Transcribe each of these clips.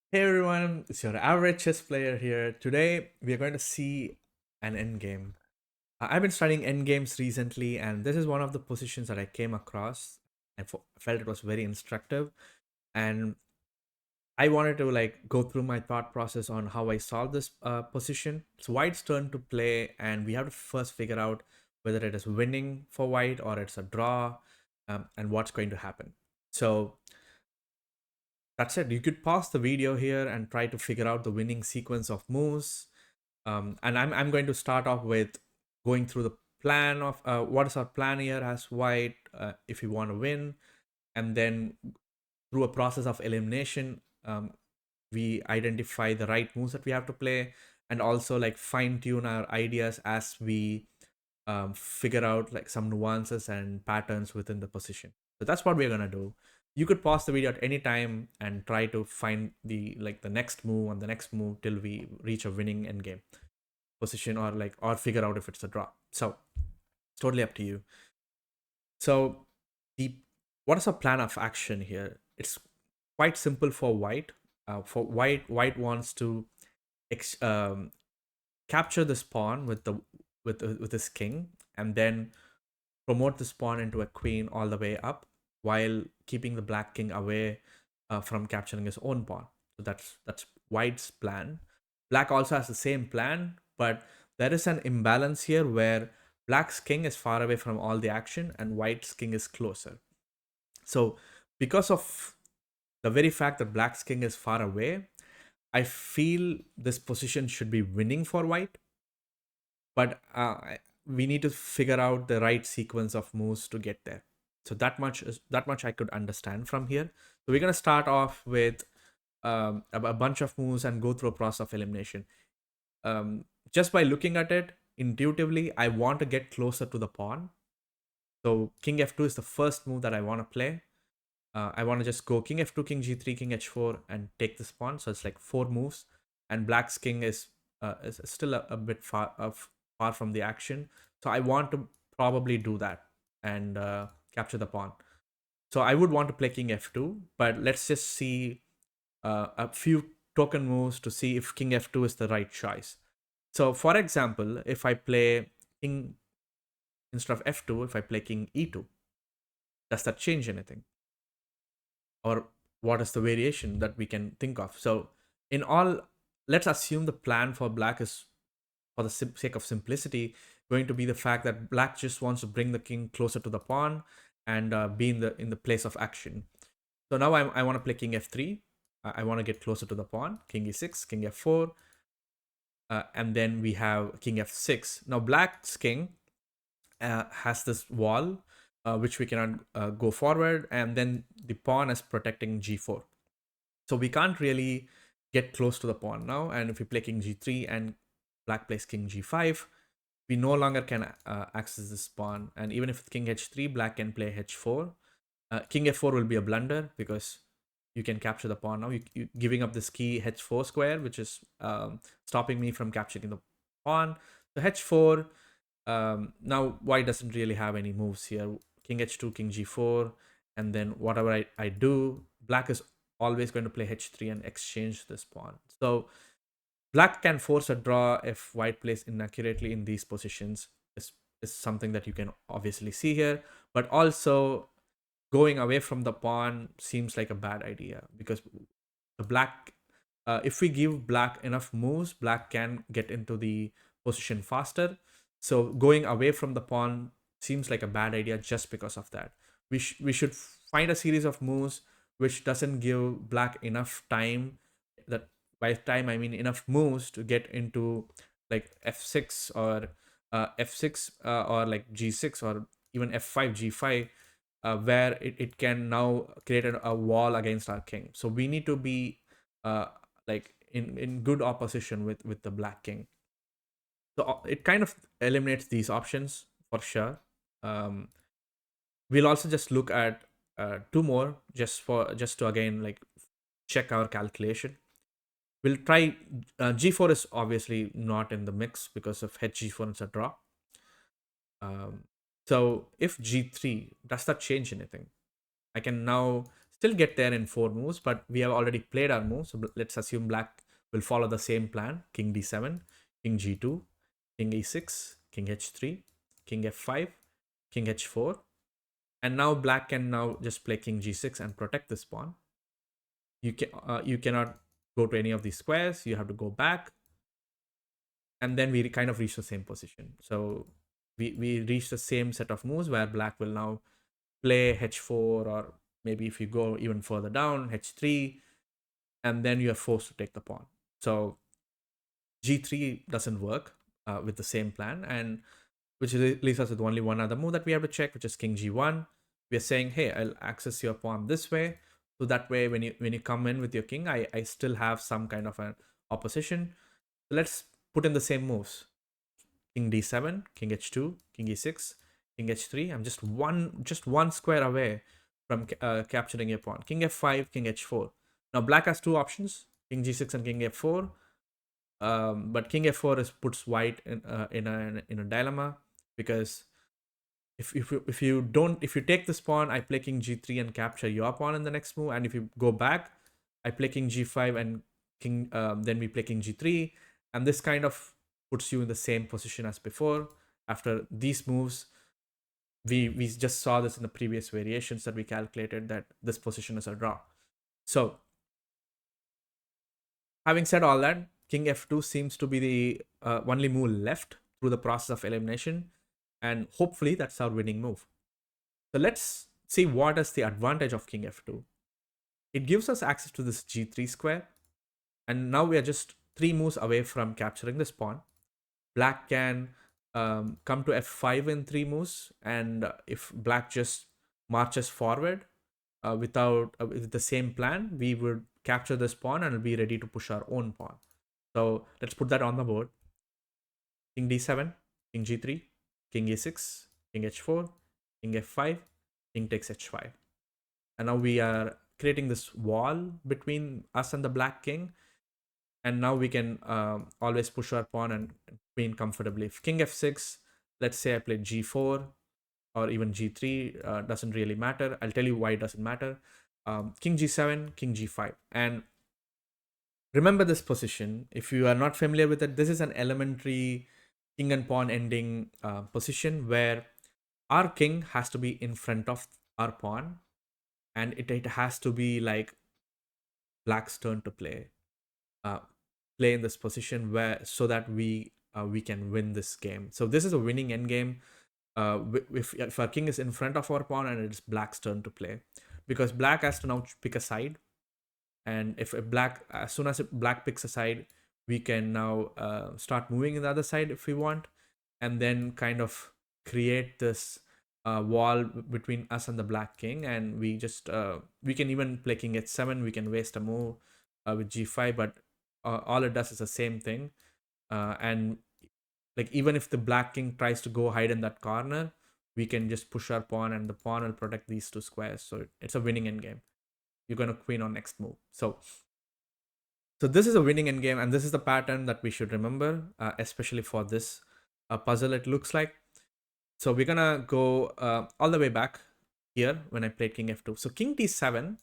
Hey everyone, it's your average chess player here. Today we are going to see an endgame. I've been studying endgames recently, and this is one of the positions that I came across. Felt it was very instructive, and I wanted to go through my thought process on how I solve this position. It's white's turn to play, and we have to first figure out whether it is winning for white or it's a draw, and what's going to happen. So that's it. You could pause the video here and try to figure out the winning sequence of moves. And I'm going to start off with going through the plan of what is our plan here as white if we want to win, and then through a process of elimination, we identify the right moves that we have to play, and also like fine tune our ideas as we figure out like some nuances and patterns within the position. So that's what we're gonna do. You could pause the video at any time and try to find the next move and the next move till we reach a winning endgame position, or figure out if it's a draw. So it's totally up to you. So the what is our plan of action here? It's quite simple for white. White wants to ex- um, capture this pawn with his king, and then promote this pawn into a queen all the way up, while keeping the black king away from capturing his own pawn. So that's white's plan. Black also has the same plan, but there is an imbalance here where black's king is far away from all the action and white's king is closer. So because of the very fact that black's king is far away, I feel this position should be winning for white, but we need to figure out the right sequence of moves to get there. So that much I could understand from here. So we're gonna start off with a bunch of moves and go through a process of elimination. Just by looking at it intuitively, I want to get closer to the pawn. So king f2 is the first move that I want to play. I want to just go king f2, king g3, king h4, and take this pawn. So it's like four moves, and black's king is still a bit far from the action. So I want to probably do that and capture the pawn. So I would want to play king f2, but let's just see a few token moves to see if king f2 is the right choice. So for example, if I play king instead of f2, if I play king e2, does that change anything? Or what is the variation that we can think of? So in all, let's assume the plan for black is, for the sake of simplicity, going to be the fact that black just wants to bring the king closer to the pawn and be in the place of action. So now I want to play king f3. I want to get closer to the pawn. King e6, king f4, and then we have king f6. Now black's king has this wall which we cannot go forward, and then the pawn is protecting g4. So we can't really get close to the pawn now. And if we play king g3 and black plays king g5, we no longer can access this pawn. And even if it's king h3, black can play h4. King f4 will be a blunder because you can capture the pawn now. You giving up this key h4 square, which is stopping me from capturing the pawn. So h4. Now white doesn't really have any moves here. King h2, king g4, and then whatever I do, black is always going to play h3 and exchange this pawn. So black can force a draw if white plays inaccurately in these positions. Is something that you can obviously see here, but also going away from the pawn seems like a bad idea because the black, if we give black enough moves, black can get into the position faster. So going away from the pawn seems like a bad idea just because of that. We should find a series of moves which doesn't give black enough time. That by time I mean enough moves to get into like f6 or f6 or like g6 or even f5 g5, where it can now create a wall against our king. So we need to be uh, like in good opposition with the black king. So it kind of eliminates these options for sure. Um, we'll also just look at two more just to again like check our calculation. We'll try g4 is obviously not in the mix because of hg4 is a draw. Um, so if g3, does that change anything? I can now still get there in 4 moves, but we have already played our move. So let's assume black will follow the same plan: king d7, king g2, king e6, king h3, king f5, king h4. And now black can now just play king g6 and protect this pawn. You cannot go to any of these squares. You have to go back, and then we kind of reach the same position. So we reach the same set of moves where black will now play h4, or maybe if you go even further down, h3, and then you're forced to take the pawn. So g3 doesn't work with the same plan, and which leaves us with only one other move that we have to check, which is king g1. We are saying, hey, I'll access your pawn this way, so that way when you come in with your king, I still have some kind of an opposition. So let's put in the same moves: king d7, king h2, king e6, king h3. I'm just one square away from capturing your pawn. King f5, king h4. Now black has two options: king g6 and king f4. But king f4 puts white in a dilemma, because if you take this pawn, I play king g3 and capture your pawn in the next move, and if you go back, I play king g5 and king then we play king g3, and this kind of puts you in the same position as before. After these moves, we just saw this in the previous variations that we calculated, that this position is a draw. So having said all that, king f2 seems to be the only move left through the process of elimination, and hopefully that's our winning move. So let's see what is the advantage of king f2. It gives us access to this g3 square, and now we are just 3 moves away from capturing this pawn. Black can come to f5 in 3 moves, and if black just marches forward with the same plan, we would capture this pawn and be ready to push our own pawn. So let's put that on the board: king d7, king g3, king e6, king h4, king f5, king takes h5. And now we are creating this wall between us and the black king, and now we can always push our pawn and queen comfortably. If king f6, let's say I play g4 or even g3, doesn't really matter. I'll tell you why it doesn't matter. King g7, king g5. And remember this position. If you are not familiar with it, this is an elementary king and pawn ending position where our king has to be in front of our pawn, and it has to be like black's turn to uh, play in this position, where so that we can win this game. So this is a winning endgame if our king is in front of our pawn and it's black's turn to play, because black has to now pick a side. And if a black as soon as black picks a side, we can now start moving in the other side if we want, and then kind of create this wall between us and the black king. And we can even play king h7. We can waste a move with g5, but all it does is the same thing. And like, even if the black king tries to go hide in that corner, we can just push our pawn, and the pawn will protect these two squares. So it's a winning endgame. You're going to queen on next move. So this is a winning endgame, and this is the pattern that we should remember, especially for this puzzle, it looks like. So we're gonna go all the way back here when I played king f2. So king d7,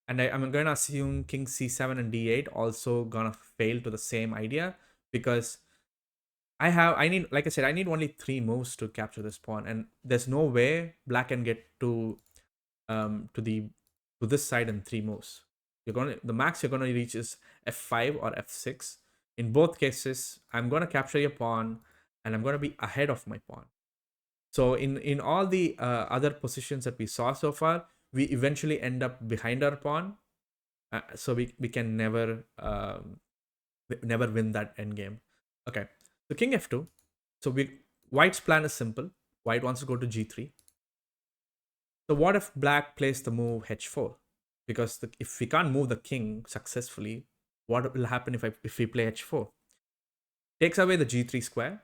and I'm gonna assume king c7 and d8 also gonna fail to the same idea, because I need, like I said, I need only 3 moves to capture this pawn, and there's no way black can get to this side in 3 moves. The max you're gonna reach is f5 or f6. In both cases, I'm gonna capture your pawn, and I'm gonna be ahead of my pawn. So in all the other positions that we saw so far, we eventually end up behind our pawn. So we can never win that endgame. Okay, so king f2. So white's plan is simple. White wants to go to g3. So what if black plays the move h4? Because if we can't move the king successfully, what will happen if we play h4? Takes away the g3 square,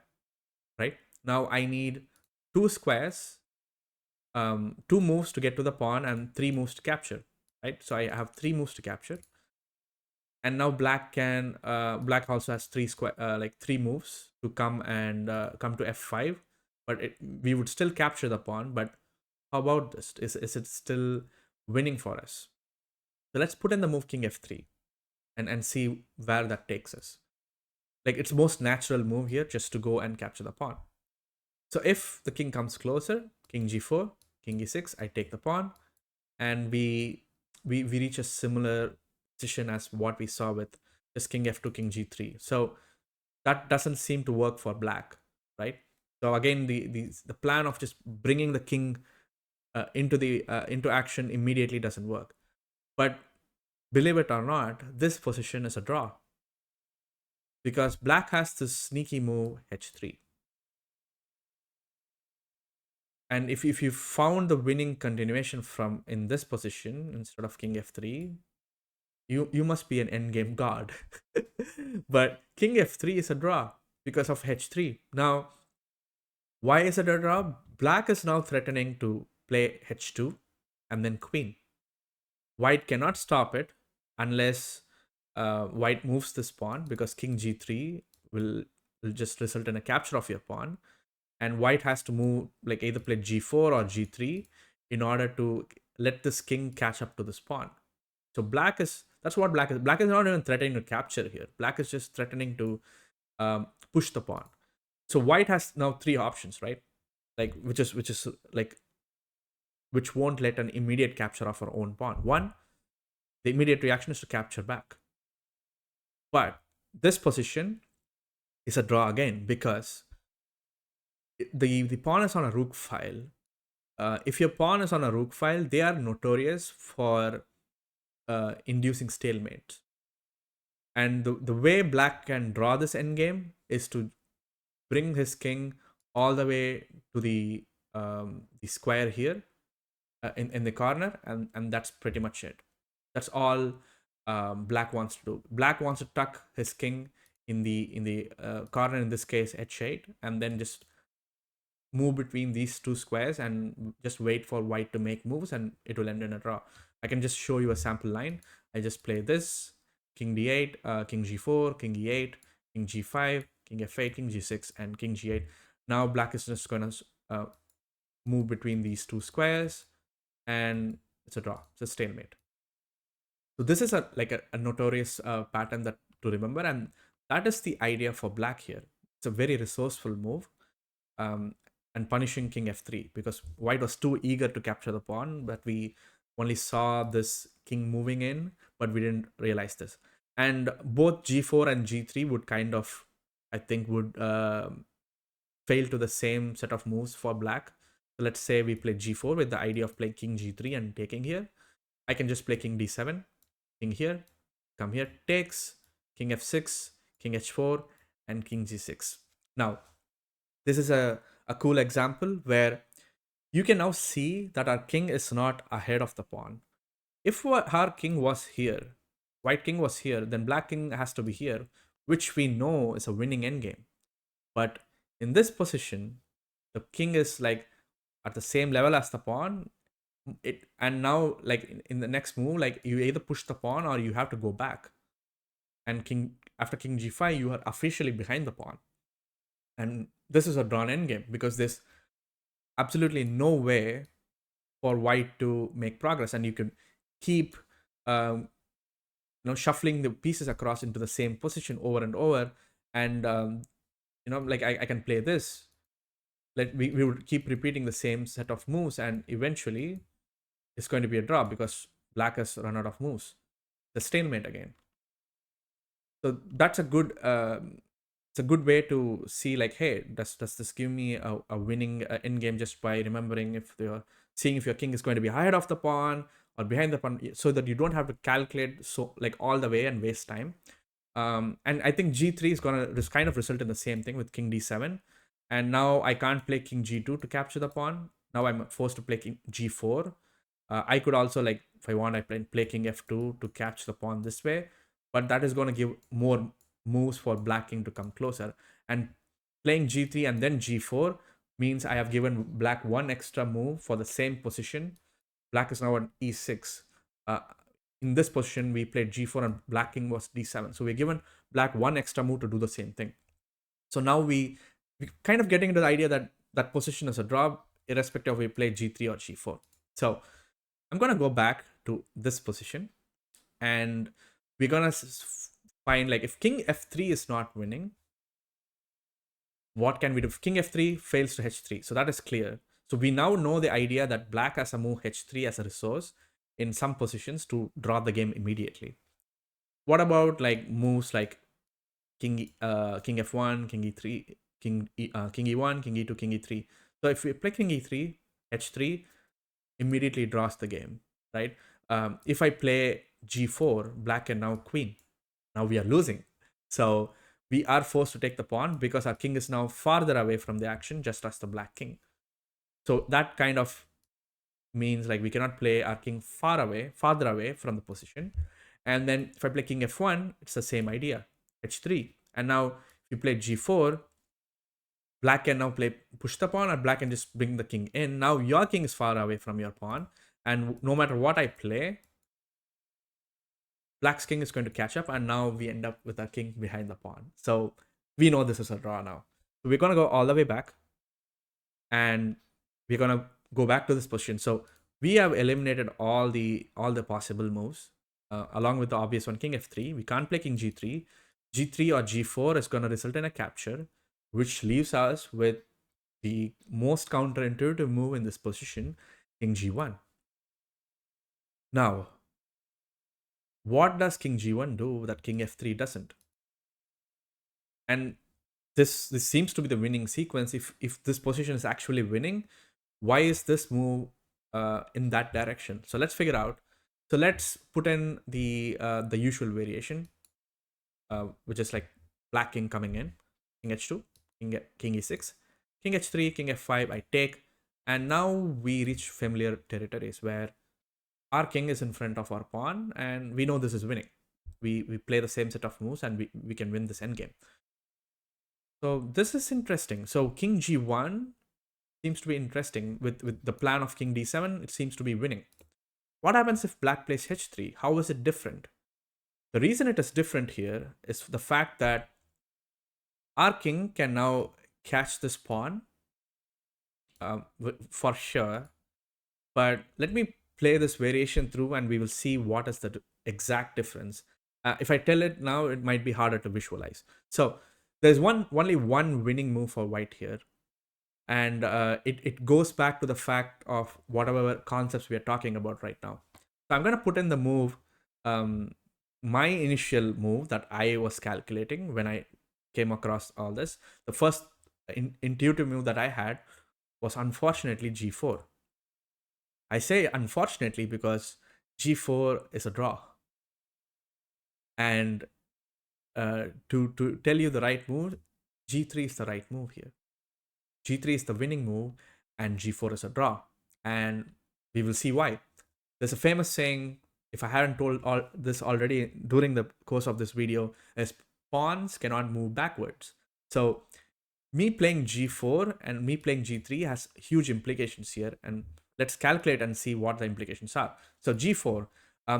right? Now I need 2 squares, 2 moves to get to the pawn, and 3 moves to capture, right? So I have 3 moves to capture. And now black also has 3 moves to come and come to f5, but we would still capture the pawn. But how about this? Is it still winning for us. So let's put in the move king f3 and see where that takes us. Like it's most natural move here just to go and capture the pawn. So if the king comes closer, king g4, king e6, I take the pawn, and we reach a similar position as what we saw with just king f2, king g3. So that doesn't seem to work for black, right? So again, the plan of just bringing the king into action immediately doesn't work. But believe it or not, this position is a draw because black has this sneaky move h3. And if you found the winning continuation from in this position instead of king f3, you must be an endgame god. But king f3 is a draw because of h3. Now, why is it a draw? Black is now threatening to play h2 and then queen. White cannot stop it unless white moves this pawn, because king g3 will will just result in a capture of your pawn, and white has to move, like either play g4 or g3 in order to let this king catch up to this pawn. So black is, that's what black is. Black is not even threatening to capture here. Black is just threatening to push the pawn. So white has now three options, right? Like which is like which won't let an immediate capture of our own pawn. One, the immediate reaction is to capture back. But this position is a draw again because the pawn is on a rook file. If your pawn is on a rook file, they are notorious for inducing stalemate. And the way black can draw this endgame is to bring his king all the way to the square here in the corner, and that's pretty much it. That's all black wants to do. Black wants to tuck his king in the corner, in this case h8, and then just move between these two squares and just wait for white to make moves, and it will end in a draw. I can just show you a sample line. I just play this king d8, king g4, king e8, king g5, king f8, king g6, and king g8. Now black is just going to move between these two squares, and it's a draw. It's a stalemate. So this is a notorious pattern that to remember, and that is the idea for black here. It's a very resourceful move, um, and punishing king f3 because white was too eager to capture the pawn, but we only saw this king moving in, but we didn't realize this. And both g4 and g3 would kind of, I think, would fail to the same set of moves for black. So let's say we play g4 with the idea of playing king g3 and taking here. I can just play king d7, king here, come here, takes, king f6, king h4, and king g6. Now, this is a cool example where you can now see that our king is not ahead of the pawn. If our king was here, white king was here, then black king has to be here, which we know is a winning endgame. But in this position, the king is like at the same level as the pawn. And now like in the next move, like you either push the pawn or you have to go back. And king after king g5, you are officially behind the pawn. And this is a drawn endgame because there's absolutely no way for white to make progress, and you can keep um, shuffling the pieces across into the same position over and over. And like I can play this, like we would keep repeating the same set of moves, and eventually it's going to be a draw because black has run out of moves. The stalemate again. So that's a good it's a good way to see, like, hey, does this give me a winning end game just by remembering if you're seeing if your king is going to be ahead of the pawn or behind the pawn, so that you don't have to calculate so like all the way and waste time. And I think g3 is gonna just kind of result in the same thing with king d7, and now I can't play king g2 to capture the pawn. Now I'm forced to play king g4. I could also, like, if I want, I play king f2 to catch the pawn this way, but that is going to give more moves for black king to come closer. And playing g3 and then g4 means I have given black one extra move for the same position. Black is now on e6. Uh, in this position, we played g4 and black king was d7. So we're given black one extra move to do the same thing. So now we kind of getting into the idea that that position is a draw, irrespective of we play g3 or g4. So I'm gonna go back to this position, and we're gonna find, like, if king f3 is not winning, what can we do? If king f3 fails to h3, so that is clear. So we now know the idea that black has a move h3 as a resource in some positions to draw the game immediately. What about like moves like king f1, king e3, king e1, king e2, king e3? So if we play king e3, h3 immediately draws the game, right? If I play g4, black can now queen. Now we are losing. So we are forced to take the pawn because our king is now farther away from the action, just as the black king. So that kind of means like we cannot play our king farther away from the position. And then if I play king f1, it's the same idea, h3. And now if you play g4, black can now play push the pawn, or black can just bring the king in. Now your king is far away from your pawn, and no matter what I play, black's king is going to catch up, and now we end up with our king behind the pawn. So we know this is a draw now. So we're going to go all the way back, and we're going to go back to this position. So we have eliminated all the possible moves, along with the obvious one, king f3. We can't play king g3. G3 or g4 is going to result in a capture, which leaves us with the most counterintuitive move in this position, king g1. Now, what does king g1 do that king f3 doesn't? And this seems to be the winning sequence. If this position is actually winning, why is this move in that direction? So let's figure out. So let's put in the usual variation, which is like black king coming in, king h2, king e6, king h3, king f5. I take, and now we reach familiar territories where our king is in front of our pawn, and we know this is winning. We play the same set of moves, and we can win this endgame. So this is interesting. So king g1 seems to be interesting. With the plan of king d7, it seems to be winning. What happens if black plays h3? How is it different? The reason it is different here is the fact that our king can now catch this pawn, for sure. But let me play this variation through, and we will see what is the exact difference. If I tell it now, it might be harder to visualize. So there's only one winning move for white here, and it goes back to the fact of whatever concepts we are talking about right now. So I'm going to put in the move, um, my initial move that I was calculating when I came across all this. The first intuitive move that I had was unfortunately g4. I say unfortunately because g4 is a draw, and to tell you the right move, g3 is the right move here. G3 is the winning move, and G4 is a draw. And we will see why. There's a famous saying, if I hadn't told all this already during the course of this video, is pawns cannot move backwards. So me playing G4 and me playing G3 has huge implications here. And let's calculate and see what the implications are. So G4,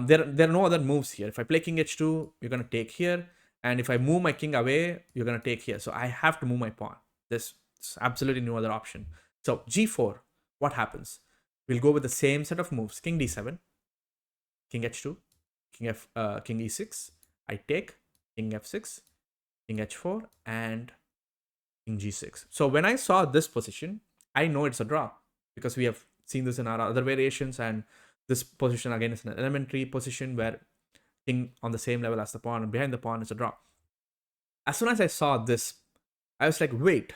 there are no other moves here. If I play King H2, you're going to take here. And if I move my king away, you're going to take here. So I have to move my pawn. There's absolutely no other option. So G4, what happens? We'll go with the same set of moves. King D7, King H2, King E6. I take, King F6, King H4, and King G6. So when I saw this position, I know it's a draw because we have seen this in our other variations, and this position again is an elementary position where king on the same level as the pawn and behind the pawn is a draw. As soon as I saw this, I was like, wait,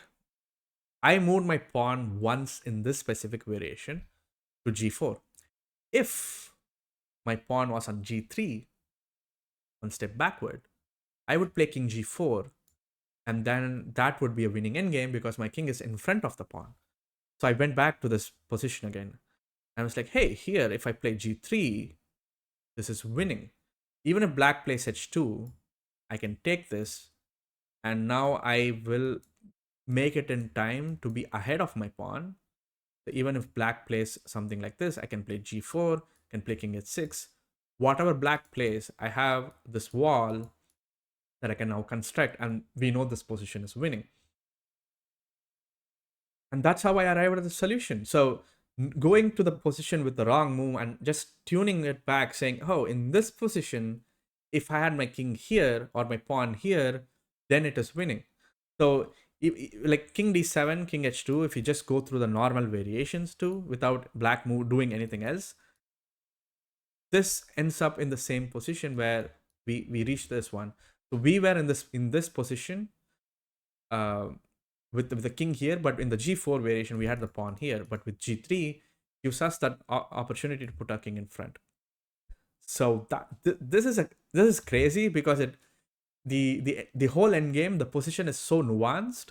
I moved my pawn once in this specific variation to G4. If my pawn was on G3, one step backward, I would play King G4, and then that would be a winning endgame because my king is in front of the pawn. So I went back to this position again. I was like, hey, here, if I play G3, this is winning. Even if black plays H2, I can take this, and now I will make it in time to be ahead of my pawn. So even if black plays something like this, I can play G4, can play King H6. Whatever black plays, I have this wall that I can now construct, and we know this position is winning. And that's how I arrived at the solution. So going to the position with the wrong move and just tuning it back, saying, oh, in this position, if I had my king here or my pawn here, then it is winning. So like king d7, king h2, if you just go through the normal variations too without black move doing anything else, this ends up in the same position where we reach this one. So we were in this position, uh, with the king here, but in the g4 variation we had the pawn here, but with g3 gives us that opportunity to put our king in front. So this is crazy because the whole end game, the position is so nuanced,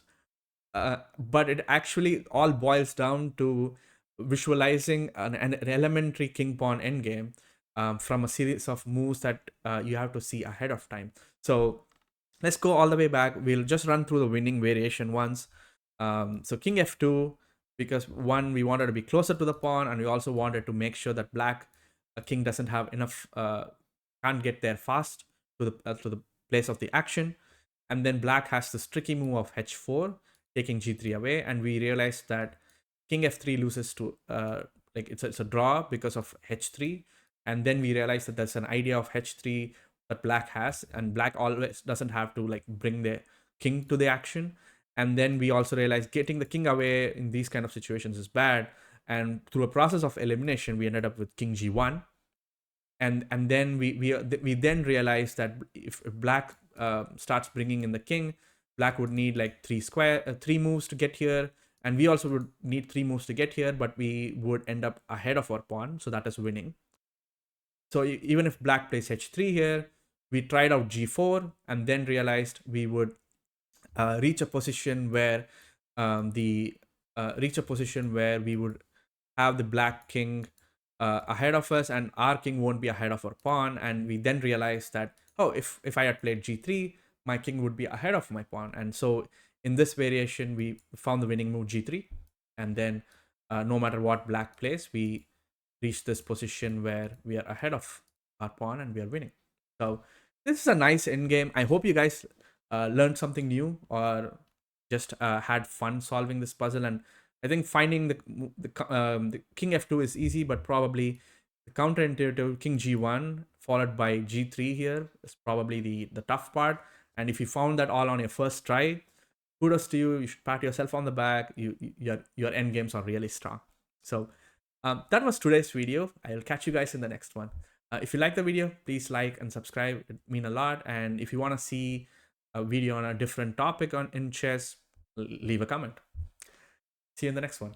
but it actually all boils down to visualizing an elementary king pawn endgame, from a series of moves that you have to see ahead of time. So let's go all the way back. We'll just run through the winning variation once. So king f2, because one, we wanted to be closer to the pawn, and we also wanted to make sure that black king doesn't have enough, can't get there fast to the place of the action. And then black has this tricky move of h4, taking g3 away, and we realized that king f3 loses to, like it's a draw because of h3. And then we realized that there's an idea of h3 that black has, and black always doesn't have to like bring the king to the action. And then we also realized getting the king away in these kind of situations is bad, and through a process of elimination we ended up with king g1. And then we then realized that if black starts bringing in the king, black would need like three moves to get here, and we also would need three moves to get here, but we would end up ahead of our pawn, so that is winning. So even if black plays h3 here, we tried out g4 and then realized we would reach a position where the reach a position where we would have the black king ahead of us, and our king won't be ahead of our pawn. And we then realized that, oh, if I had played g3, my king would be ahead of my pawn. And so in this variation we found the winning move g3, and then no matter what black plays, we reach this position where we are ahead of our pawn and we are winning. So this is a nice end game. I hope you guys learned something new, or just had fun solving this puzzle. And I think finding the king f2 is easy, but probably the counterintuitive king g1 followed by g3 here is probably the tough part. And if you found that all on your first try, kudos to you. You should pat yourself on the back. Your end games are really strong. So that was today's video. I'll catch you guys in the next one. If you like the video, please like and subscribe. It mean a lot. And if you want to see a video on a different topic in chess, leave a comment. See you in the next one.